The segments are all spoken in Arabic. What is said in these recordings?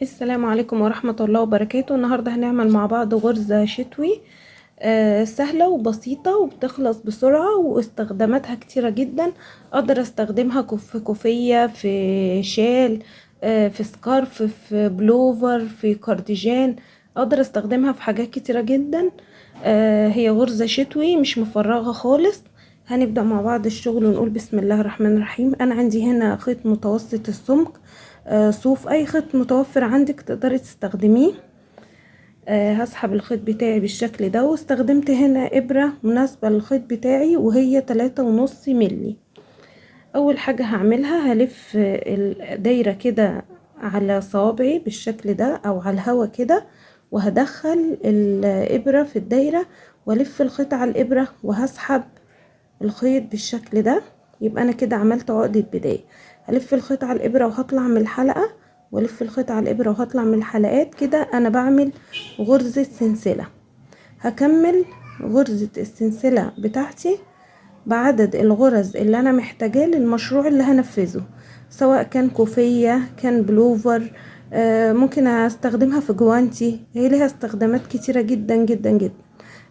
السلام عليكم ورحمة الله وبركاته. النهاردة هنعمل مع بعض غرزة شتوي سهلة وبسيطة وبتخلص بسرعة واستخداماتها كتيرة جدا. اقدر استخدمها في كوفية، في شال، في سكارف، في بلوفر، في كارديجان. اقدر استخدمها في حاجات كتيرة جدا. هي غرزة شتوي مش مفرغة خالص. هنبدأ مع بعض الشغل ونقول بسم الله الرحمن الرحيم. انا عندي هنا خيط متوسط السمك، صوف، اي خيط متوفر عندك تقدري تستخدميه. هسحب الخيط بتاعي بالشكل ده، واستخدمت هنا ابرة مناسبة للخيط بتاعي وهي 3.5 ملي. اول حاجة هعملها هلف الدايرة كده على صوابعي بالشكل ده او على الهوا كده، وهدخل الابرة في الدايرة والف الخيط على الابرة وهسحب الخيط بالشكل ده. يبقى انا كده عملت عقدة بداية. هلف الخيط على الابرة وهطلع من الحلقة، والف الخيط على الابرة وهطلع من الحلقات كده. انا بعمل غرزة سلسلة. هكمل غرزة السلسلة بتاعتي بعدد الغرز اللي انا محتاجاه للمشروع اللي هنفذه، سواء كان كوفية كان بلوفر. ممكن استخدمها في جوانتي، هي ليها استخدامات كتيرة جدا جدا جدا.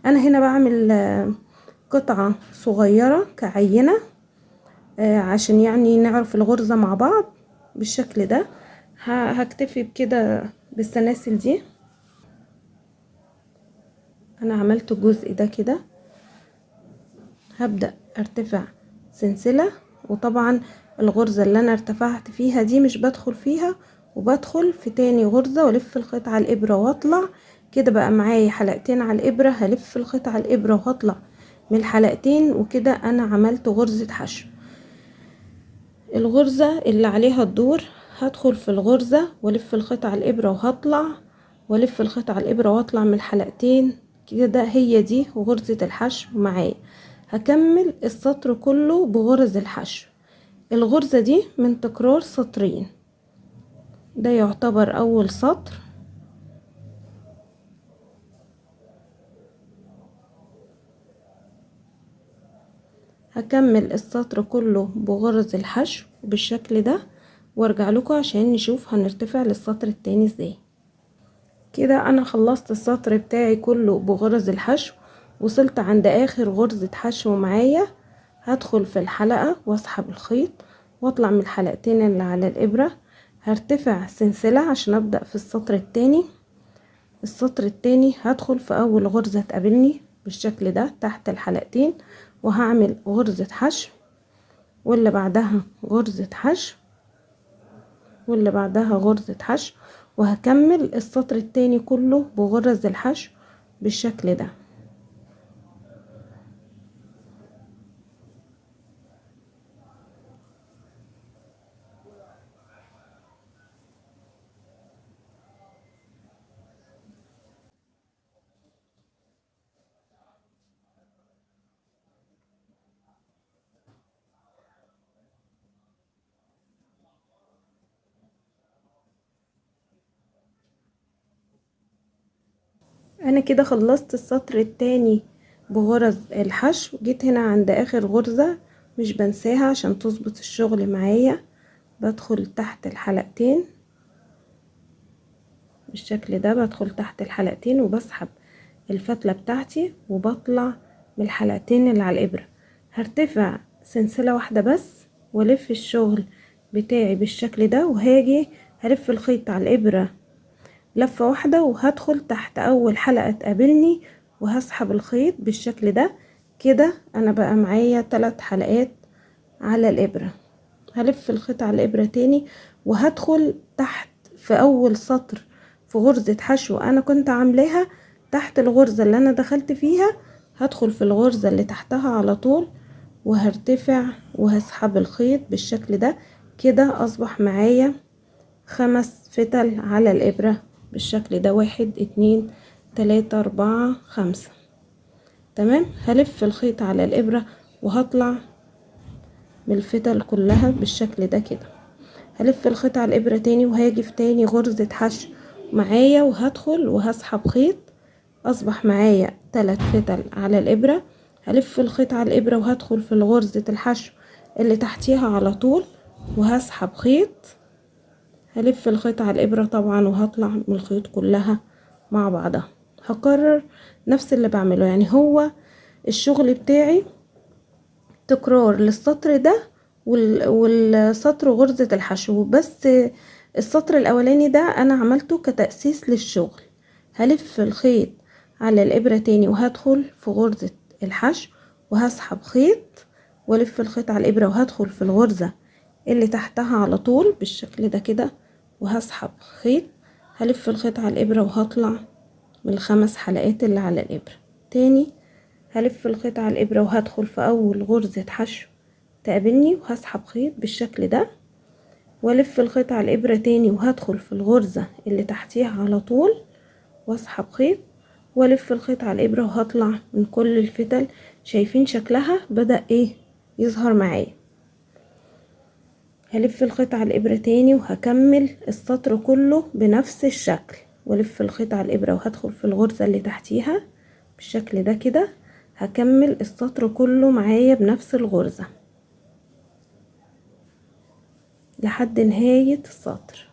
انا هنا بعمل قطعة صغيرة كعينة عشان يعني نعرف الغرزة مع بعض بالشكل ده. هكتفي بكده بالسلاسل دي. انا عملت الجزء ده كده، هبدأ ارتفع سلسلة. وطبعا الغرزة اللي انا ارتفعت فيها دي مش بدخل فيها، وبدخل في تاني غرزة والف الخيط على الابرة واطلع كده. بقى معايا حلقتين على الابرة، هلف الخيط على الابرة وهطلع من الحلقتين، وكده انا عملت غرزة حشو. الغرزة اللي عليها الدور هدخل في الغرزة والف الخيط على الابرة وهطلع، والف الخيط على الابرة واطلع من الحلقتين كده. هي دي غرزة الحشو معايا. هكمل السطر كله بغرز الحشو. الغرزة دي من تكرار سطرين، ده يعتبر اول سطر. هكمل السطر كله بغرز الحشو بالشكل ده، وارجع لكم عشان نشوف هنرتفع للسطر التاني ازاي. كده انا خلصت السطر بتاعي كله بغرز الحشو، وصلت عند اخر غرزة حشو معايا. هدخل في الحلقة واسحب الخيط واطلع من الحلقتين اللي على الابرة. هرتفع سلسلة عشان ابدأ في السطر التاني. السطر التاني هدخل في اول غرزة تقابلني بالشكل ده تحت الحلقتين، وهعمل غرزة حشو، واللي بعدها غرزة حشو، واللي بعدها غرزة حشو. وهكمل السطر التاني كله بغرز الحشو بالشكل ده. انا كده خلصت السطر التاني بغرز الحشو. جيت هنا عند اخر غرزة مش بنساها عشان تظبط الشغل معايا. بدخل تحت الحلقتين بالشكل ده، بدخل تحت الحلقتين وبسحب الفتلة بتاعتي وبطلع من الحلقتين اللي على الابرة. هرتفع سلسلة واحدة بس والف الشغل بتاعي بالشكل ده، وهاجي هلف الخيط على الابرة لفة واحدة وهدخل تحت اول حلقة تقابلني وهسحب الخيط بالشكل ده. كده انا بقى معايا 3 حلقات على الابرة. هلف الخيط على الابرة تاني وهدخل تحت في اول سطر في غرزة حشو انا كنت عاملاها. تحت الغرزة اللي انا دخلت فيها هدخل في الغرزة اللي تحتها على طول، وهرتفع وهسحب الخيط بالشكل ده. كده اصبح معايا 5 فتل على الابرة بالشكل ده. 1 2 3 4 5. تمام. هلف الخيط على الابرة وهطلع من الفتل كلها بالشكل ده كده. هلف الخيط على الابرة تاني وهاجي في تاني غرزة حشو معايا وهدخل وهسحب خيط. اصبح معايا 3 فتل على الابرة. هلف الخيط على الابرة وهدخل في غرزة الحشو اللي تحتيها على طول وهسحب خيط. هلف الخيط على الابرة طبعا وهطلع من الخيوط كلها مع بعضها. هكرر نفس اللي بعمله، يعني هو الشغل بتاعي تكرار للسطر ده والسطر غرزة الحشو بس. السطر الاولاني ده انا عملته كتأسيس للشغل. هلف الخيط على الابرة تاني وهدخل في غرزة الحشو وهسحب خيط، والف الخيط على الابرة وهدخل في الغرزة اللي تحتها على طول بالشكل ده كده وهسحب خيط. هلف الخيط على الابرة وهطلع من الخمس حلقات اللي على الابرة. تاني هلف الخيط على الابرة وهدخل في اول غرزة حشو تقابلني وهسحب خيط بالشكل ده، والف الخيط على الابرة تاني وهدخل في الغرزة اللي تحتيها على طول واسحب خيط، والف الخيط على الابرة وهطلع من كل الفتل. شايفين شكلها بدأ ايه يظهر معايا. هلف الخيط على الابرة تاني وهكمل السطر كله بنفس الشكل، والف الخيط على الابرة وهدخل في الغرزة اللي تحتيها بالشكل ده كده. هكمل السطر كله معايا بنفس الغرزة لحد نهاية السطر.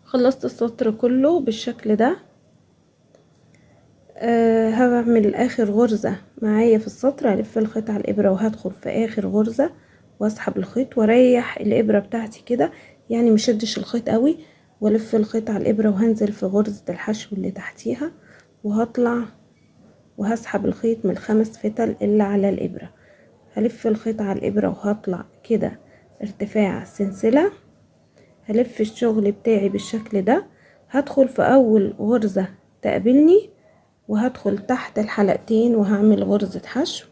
خلصت السطر كله بالشكل ده. هعمل اخر غرزة معايا في السطر، هلف الخيط على الابرة وهدخل في اخر غرزة واسحب الخيط واريح الابرة بتاعتي كده، يعني مشدش الخيط قوي، والف الخيط على الابرة وهنزل في غرزة الحشو اللي تحتيها وهطلع وهسحب الخيط من الخمس فتل اللي على الابرة. هلف الخيط على الابرة وهطلع كده ارتفاع سلسلة. هلف الشغل بتاعي بالشكل ده، هدخل في اول غرزة تقابلني وهدخل تحت الحلقتين وهعمل غرزة حشو،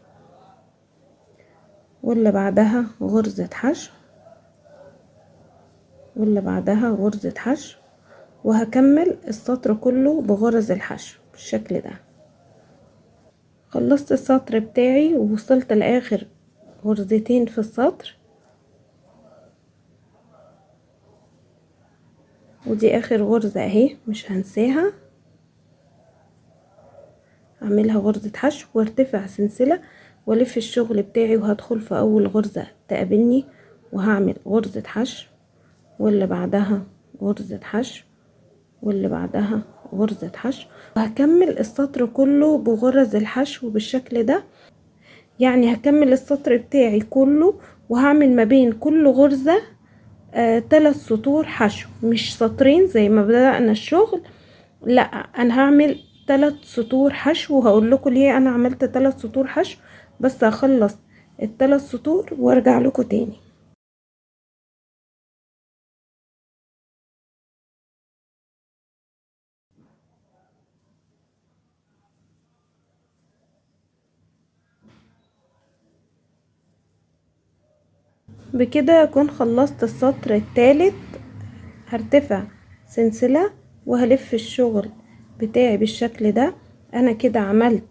واللي بعدها غرزة حشو، واللي بعدها غرزة حشو، وهكمل السطر كله بغرز الحشو بالشكل ده. خلصت السطر بتاعي ووصلت لاخر غرزتين في السطر، ودي اخر غرزة اهي مش هنساها. اعملها غرزة حشو وارتفع سلسلة والف الشغل بتاعي وهدخل في اول غرزة تقابلني وهعمل غرزة حشو، واللي بعدها غرزة حشو، واللي بعدها غرزة حشو، وهكمل السطر كله بغرز الحشو بالشكل ده. يعني هكمل السطر بتاعي كله وهعمل ما بين كل غرزة 3 سطور حشو، مش سطرين زي ما بدأنا الشغل، لا انا هعمل 3 سطور حشو، وهقول لكم ليه انا عملت 3 سطور حشو، بس هخلص ال3 سطور وارجع لكم تاني. بكده اكون خلصت السطر الثالث. هرتفع سلسلة وهلف الشغل بتاعي بالشكل ده. انا كده عملت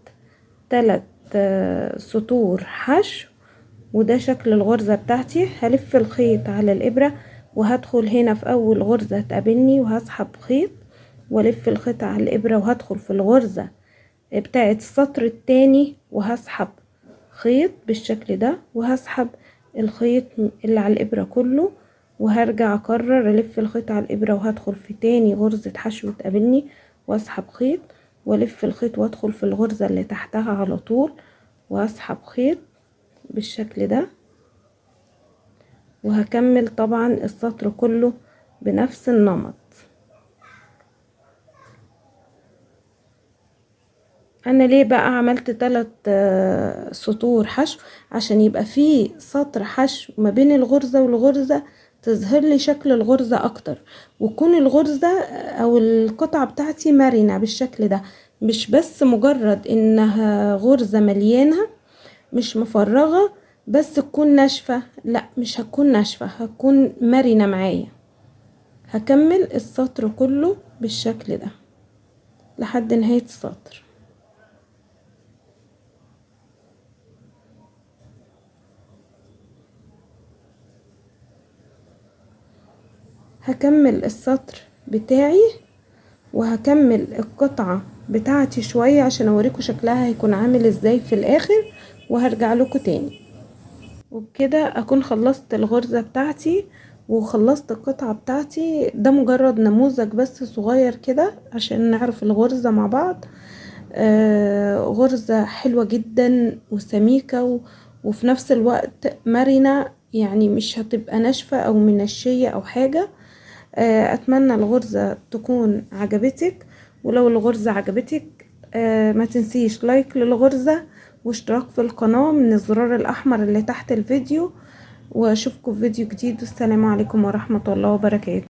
3 سطور حشو، وده شكل الغرزة بتاعتي. هلف الخيط على الابرة وهدخل هنا في اول غرزة تقابلني وهسحب خيط، والف الخيط على الابرة وهدخل في الغرزة بتاعت السطر التاني وهسحب خيط بالشكل ده، وهسحب الخيط اللي على الابرة كله، وهرجع اكرر الف الخيط على الابرة وهدخل في تاني غرزة حشو تقابلني واسحب خيط، والف الخيط وادخل في الغرزة اللي تحتها على طول واسحب خيط بالشكل ده. وهكمل طبعا السطر كله بنفس النمط. انا ليه بقى عملت 3 سطور حشو؟ عشان يبقى فيه سطر حشو ما بين الغرزة والغرزة تظهر لي شكل الغرزة اكتر، وتكون الغرزة او القطعة بتاعتي مرنة بالشكل ده، مش بس مجرد انها غرزة مليانة مش مفرغة بس تكون ناشفة، لا مش هتكون ناشفة، هتكون مرنة معايا. هكمل السطر كله بالشكل ده لحد نهاية السطر. هكمل السطر بتاعي وهكمل القطعة بتاعتي شوية عشان اوريكم شكلها هيكون عامل ازاي في الاخر، وهرجع لكم تاني. وبكده اكون خلصت الغرزة بتاعتي وخلصت القطعة بتاعتي. ده مجرد نموذج بس صغير كده عشان نعرف الغرزة مع بعض. غرزة حلوة جدا وسميكة وفي نفس الوقت مرنة، يعني مش هتبقى ناشفة او منشية او حاجة. اتمنى الغرزة تكون عجبتك، ولو الغرزة عجبتك ما تنسيش لايك للغرزة واشتراك في القناة من الزرار الاحمر اللي تحت الفيديو. واشوفكم في فيديو جديد، والسلام عليكم ورحمة الله وبركاته.